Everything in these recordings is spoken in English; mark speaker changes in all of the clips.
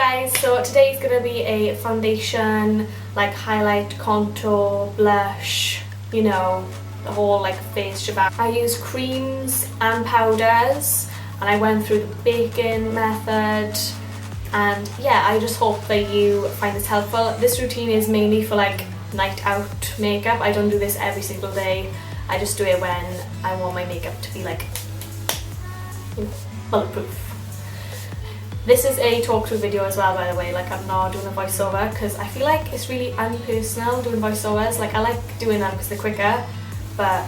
Speaker 1: guys, so today is going to be a foundation, like highlight, contour, blush, you know, the whole like face shebang. I use creams and powders and I went through the baking method, and yeah, I just hope that you find this helpful. This routine is mainly for like night out makeup. I don't do this every single day. I just do it when I want my makeup to be like, you know, bulletproof. This is a talk-through video as well, by the way. Like, I'm not doing a voiceover because I feel like it's really unpersonal doing voiceovers. Like, I like doing them because they're quicker, but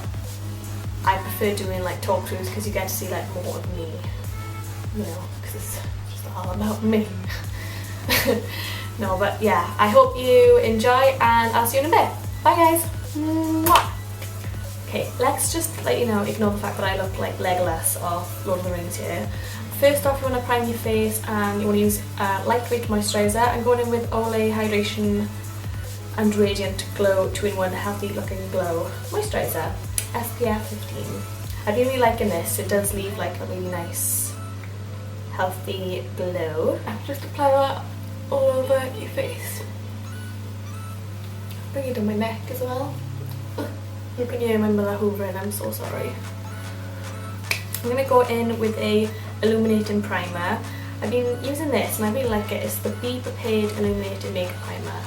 Speaker 1: I prefer doing like talk-throughs because you get to see like more of me, you know, because it's just all about me. No, but yeah, I hope you enjoy and I'll see you in a bit. Bye guys. Mwah. Okay, let's just let you know, ignore the fact that I look like Legolas of Lord of the Rings here. First off, you want to prime your face and you want to use a lightweight moisturizer. I'm going in with Olay Hydration and Radiant Glow 2-in-1 Healthy Looking Glow Moisturizer, SPF 15. I've been really liking this. It does leave like a really nice, healthy glow. Just apply that all over your face. Bring it down my neck as well. You can hear my mother hoovering, I'm so sorry. I'm going to go in with a illuminating primer. I've been using this and I really like it. It's the Be Prepared Illuminating Makeup Primer.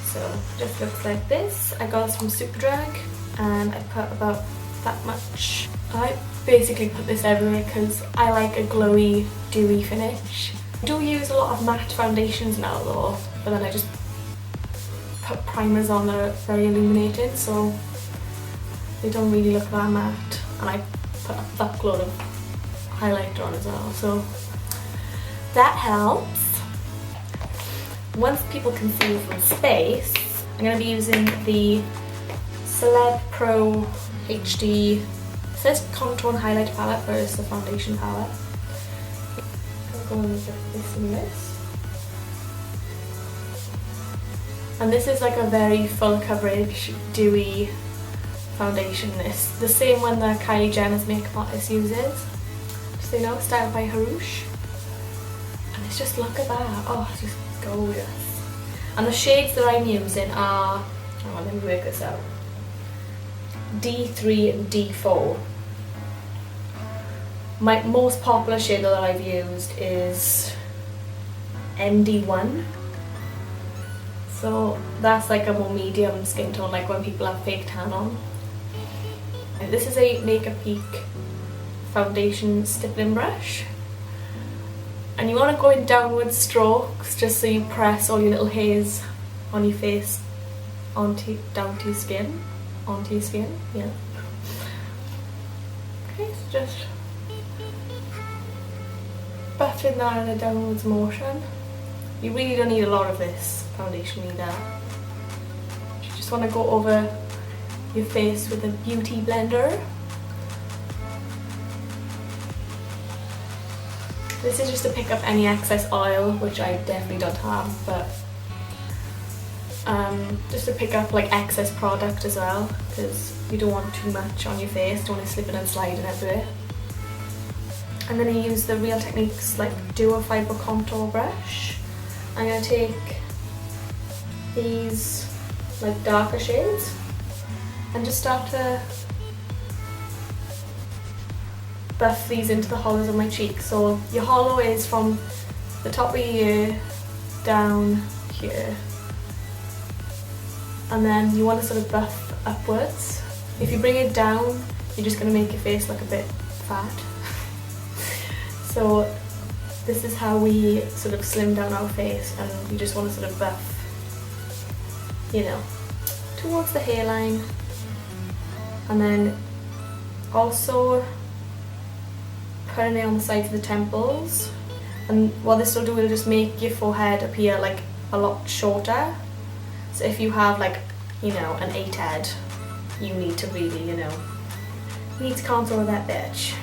Speaker 1: So it just looks like this. I got this from Superdrug and I put about that much. I basically put this everywhere because I like a glowy, dewy finish. I do use a lot of matte foundations now though, but then I just put primers on that are very illuminating, so they don't really look that matte. And I put a fuckload of highlighter on as well, so that helps. Once people can see you from space, I'm going to be using the CELEBRE HD, it says contour and highlight palette, but it's the foundation palette. I'm going with this and this. And this is like a very full coverage, dewy foundation. It's the same one that Kylie Jenner's makeup artist uses. So you know, styled by Harouche. And it's just, look at that. Oh, it's just gorgeous. And the shades that I'm using are, hang on, let me work this out. D3 and D4. My most popular shade that I've used is MD1. So that's like a more medium skin tone, like when people have fake tan on. And this is a Makeup Peak foundation stippling brush, and you want to go in downward strokes just so you press all your little hairs on your face down to your skin, yeah. Okay, so just buffing that in a downwards motion. You really don't need a lot of this foundation either. You just want to go over your face with a beauty blender. This is just to pick up any excess oil, which I definitely don't have, but just to pick up like excess product as well, because you don't want too much on your face, don't want to slip it and slide it everywhere. I'm going to use the Real Techniques like Duo Fiber Contour Brush. I'm going to take these like darker shades and just start to buff these into the hollows of my cheeks. So your hollow is from the top of your ear down here, and then you want to sort of buff upwards. If you bring it down, you're just going to make your face look a bit fat. So this is how we sort of slim down our face, and you just want to sort of buff, you know, towards the hairline, and then also putting it on the sides of the temples. And what this will do, will just make your forehead appear like a lot shorter. So if you have like, you know, an 8 head, you need to really, you know, you need to contour that bitch.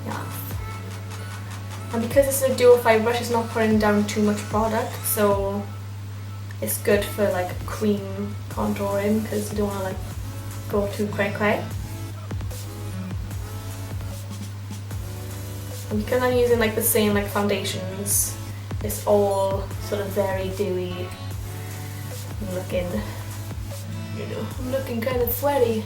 Speaker 1: Yeah. And because it's a dual fibre brush, it's not putting down too much product, so it's good for like cream contouring because you don't want to like go too quick. And because I'm using like the same like foundations, it's all sort of very dewy. I'm looking kind of sweaty.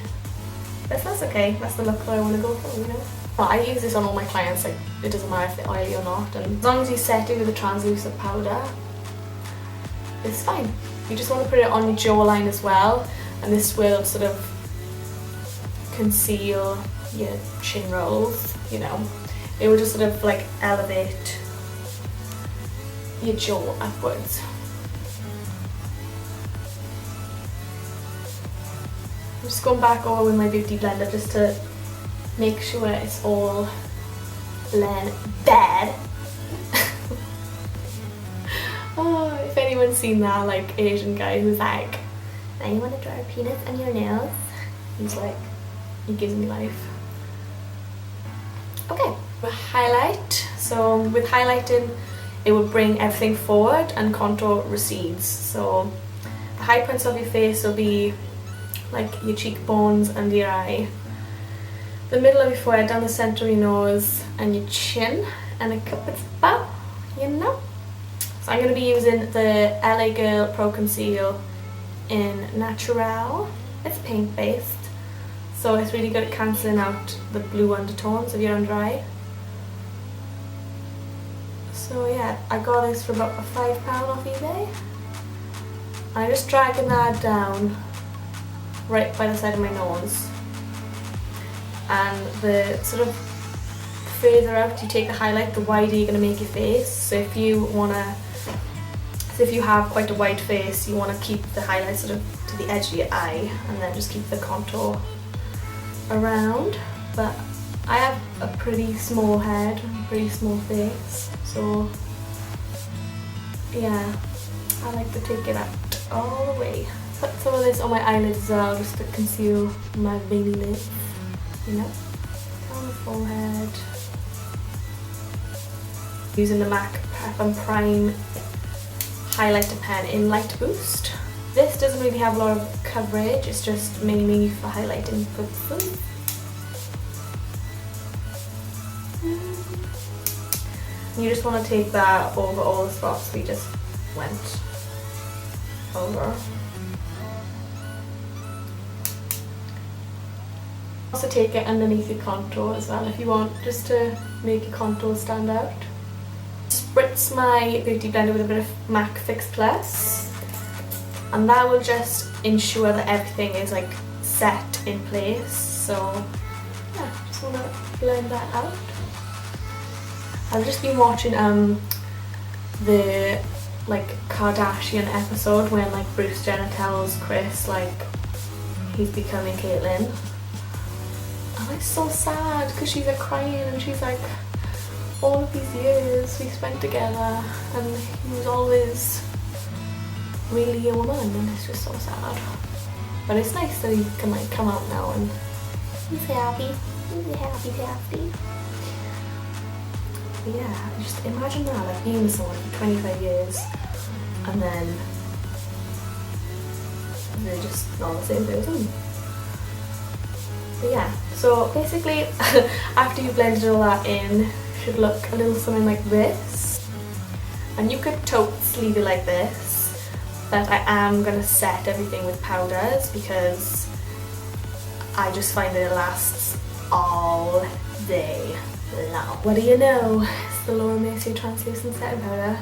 Speaker 1: But that's okay, that's the look that I want to go for, you know. Well, I use this on all my clients, like it doesn't matter if they're oily or not, and as long as you set it with a translucent powder, it's fine. You just want to put it on your jawline as well, and this will sort of conceal your chin rolls, you know. It will just sort of like elevate your jaw upwards. I'm just going back over with my beauty blender just to make sure it's all blend bad. Oh, if anyone's seen that like Asian guy who's like, "Now you want to draw a penis on your nails?" He's like, he gives me life. Okay, highlight. So with highlighting, it will bring everything forward and contour recedes. So the high points of your face will be like your cheekbones and your eye, the middle of your forehead, down the center of your nose and your chin, and a cupid's bow, you know. So I'm going to be using the LA Girl Pro Conceal in Natural. It's paint based, so it's really good at cancelling out the blue undertones of your under eye. So yeah, I got this for about £5 off eBay. I'm just dragging that down right by the side of my nose, and the sort of further out you take the highlight, the wider you're going to make your face. So if you have quite a wide face, you want to keep the highlight sort of to the edge of your eye, and then just keep the contour around. But I have a pretty small head, pretty small face, so yeah, I like to take it out all the way. Put some of this on my eyelids as well, just to conceal my baby lips, you know, down the forehead. Using the MAC Prep and Prime highlighter pen in Light Boost. This doesn't really have a lot of coverage, it's just mainly for highlighting purposes. You just want to take that over all the spots we just went over. Also take it underneath your contour as well if you want, just to make your contour stand out. Spritz my beauty blender with a bit of MAC Fix Plus, and that will just ensure that everything is like set in place. So yeah, just want to blend that out. I've just been watching the like Kardashian episode when like Bruce Jenner tells Chris like he's becoming Caitlyn. And it's so sad because she's like crying and she's like, all of these years we spent together and he was always really a woman, and it's just so sad. But it's nice that he can like come out now and he's happy. He's happy. But yeah, just imagine that, like being with someone for 25 years and then they're just not the same person. But yeah, so basically after you blended all that in, it should look a little something like this. And you could totes leave it like this, but I am going to set everything with powders because I just find that it lasts all day long. What do you know? It's the Laura Mercier translucent setting powder.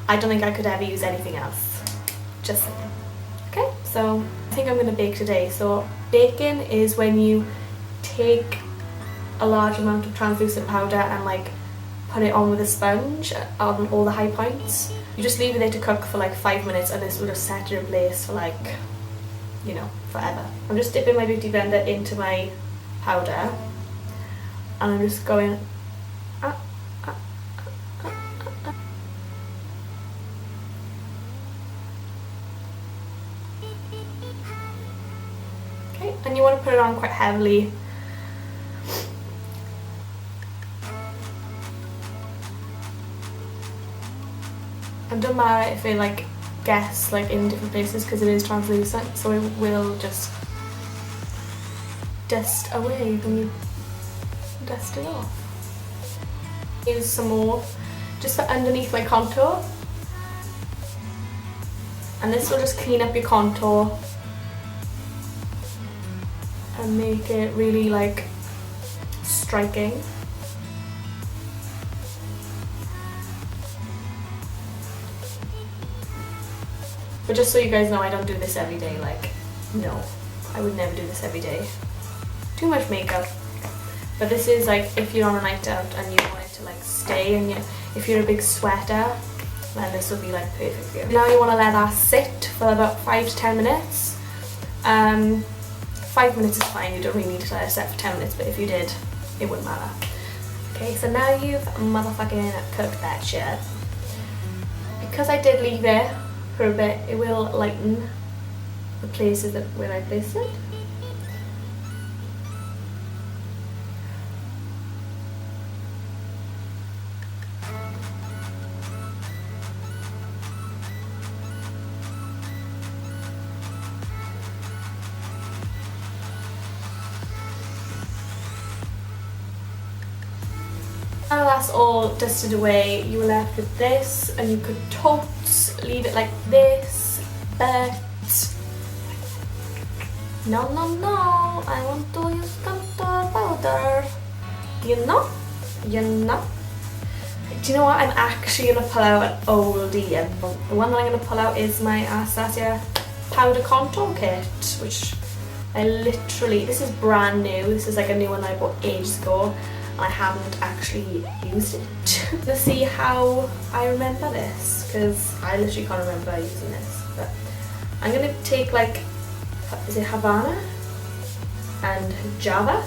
Speaker 1: I don't think I could ever use anything else. Just saying. Okay, so I think I'm going to bake today. So baking is when you take a large amount of translucent powder and like put it on with a sponge on all the high points. You just leave it there to cook for like 5 minutes and this will just set it in place for like, you know, forever. I'm just dipping my beauty blender into my powder and I'm just going okay, and you want to put it on quite heavily. It doesn't matter if it like gets like in different places because it is translucent, so it will just dust away when you dust it off. Use some more just for underneath my contour. And this will just clean up your contour and make it really like striking. But just so you guys know, I don't do this every day. Like, no, I would never do this every day. Too much makeup. But this is like if you're on a night out and you want it to like stay, and if you're a big sweater, then this will be like perfect for you. Now you want to let that sit for about 5 to 10 minutes. 5 minutes is fine, you don't really need to let it sit for 10 minutes, but if you did, it wouldn't matter. Okay, so now you've motherfucking cooked that shit. Because I did leave it for a bit, it will lighten the places where I placed it. Now that's all dusted away, you were left with this, and you could totes leave it like this, but no, I want to use contour powder, you know. Do you know what, I'm actually going to pull out an oldie, and the one that I'm going to pull out is my Anastasia powder contour kit, which I literally, this is brand new, this is like a new one that I bought ages ago. I haven't actually used it. Let's see how I remember this, because I literally can't remember using this. But I'm gonna take like, is it Havana and Java?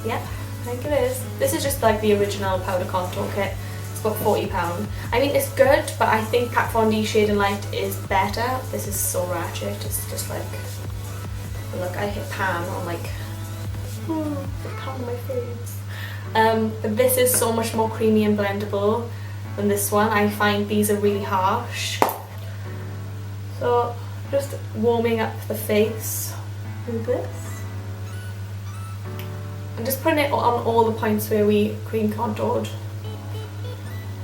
Speaker 1: Yeah, I think it is. This is just like the original powder contour kit. It's about £40. I mean, it's good, but I think Kat Von D Shade and Light is better. This is so ratchet. It's just like, look, I hit pan on like, pan on my face. But this is so much more creamy and blendable than this one. I find these are really harsh. So just warming up the face with this. I'm just putting it on all the points where we cream contoured.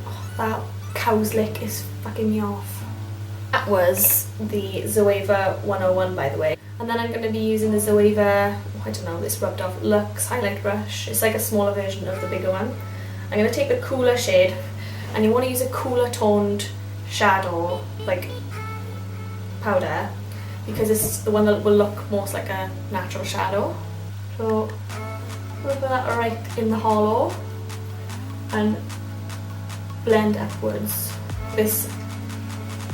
Speaker 1: Oh, that cow's lick is fucking me off. That was the Zoeva 101, by the way. And then I'm going to be using the Zoeva, I don't know, this rubbed off Luxe highlight brush. It's like a smaller version of the bigger one. I'm going to take the cooler shade, and you want to use a cooler toned shadow, like powder, because it's the one that will look most like a natural shadow. So rub that right in the hollow and blend upwards. This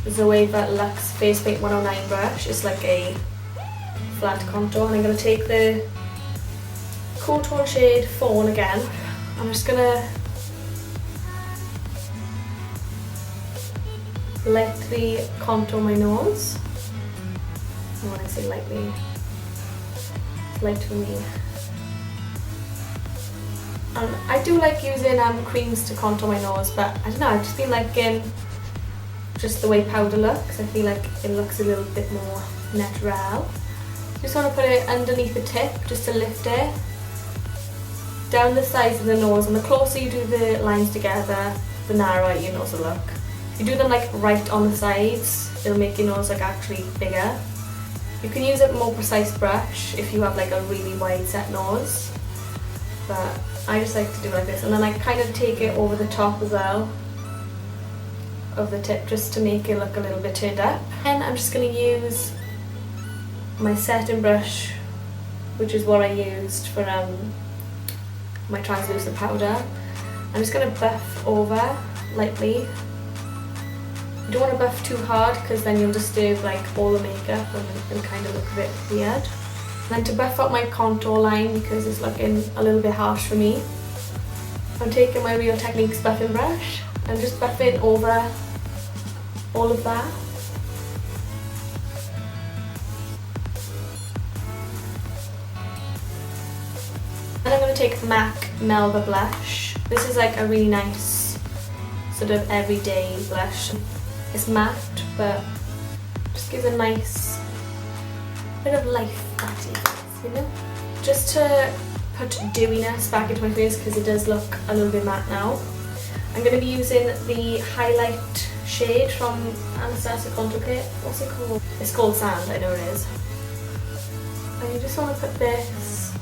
Speaker 1: Zoeva Luxe Face Paint 109 brush is like a flat contour, and I'm going to take the cool tone shade Fawn again. I'm just going to lightly contour my nose. And when I say lightly, it's light for me. I do like using creams to contour my nose, but I don't know, I've just been liking just the way powder looks. I feel like it looks a little bit more natural. Just want to put it underneath the tip just to lift it down the sides of the nose, and the closer you do the lines together, the narrower your nose will look. If you do them like right on the sides, it'll make your nose look actually bigger. You can use a more precise brush if you have like a really wide set nose, but I just like to do it like this, and then I kind of take it over the top as well of the tip just to make it look a little bit turned up. And I'm just going to use my setting brush, which is what I used for my translucent powder. I'm just going to buff over lightly. You don't want to buff too hard, because then you'll disturb like all the makeup and it'll kind of look a bit weird. And then to buff up my contour line, because it's looking a little bit harsh for me, I'm taking my Real Techniques buffing brush and just buffing over all of that. And I'm going to take MAC Melba blush. This is like a really nice sort of everyday blush. It's matte, but just gives a nice bit of life back to your face, you know? Just to put dewiness back into my face, because it does look a little bit matte now. I'm going to be using the highlight shade from Anastasia Contour Kit. What's it called? It's called Sand, I know it is. And you just want to put this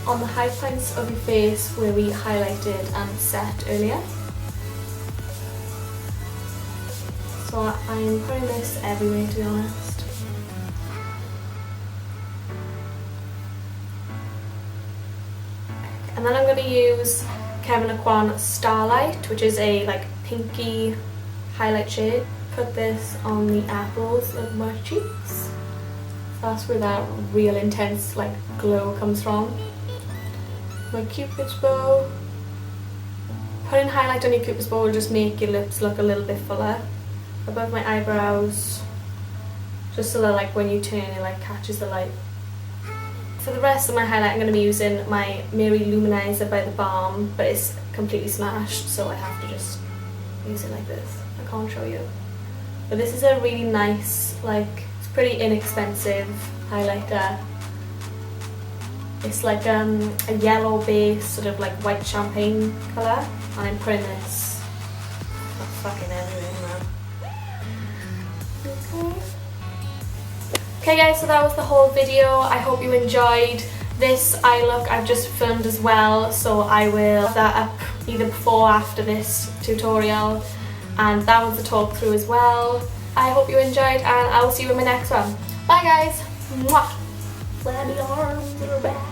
Speaker 1: on the high points of your face where we highlighted and set earlier. So I'm putting this everywhere, to be honest. And then I'm going to use Kevyn Aucoin Starlight, which is a like pinky highlight shade. Put this on the apples of my cheeks. That's where that real intense like glow comes from. My cupid's bow. Putting highlight on your cupid's bow will just make your lips look a little bit fuller. Above my eyebrows, just so that like when you turn it like catches the light. For the rest of my highlight I'm going to be using my MEHRON by the Balm, but it's completely smashed, so I have to just use it like this. I can't show you. But this is a really nice, like, it's pretty inexpensive highlighter. It's like a yellow base, sort of like white champagne colour, and I'm putting this fucking everywhere, man. Okay guys, so that was the whole video. I hope you enjoyed this eye look I've just filmed as well, so I will have that up either before or after this tutorial, and that was the talk through as well. I hope you enjoyed, and I will see you in my next one. Bye guys! Mwah! Flabby arms are back.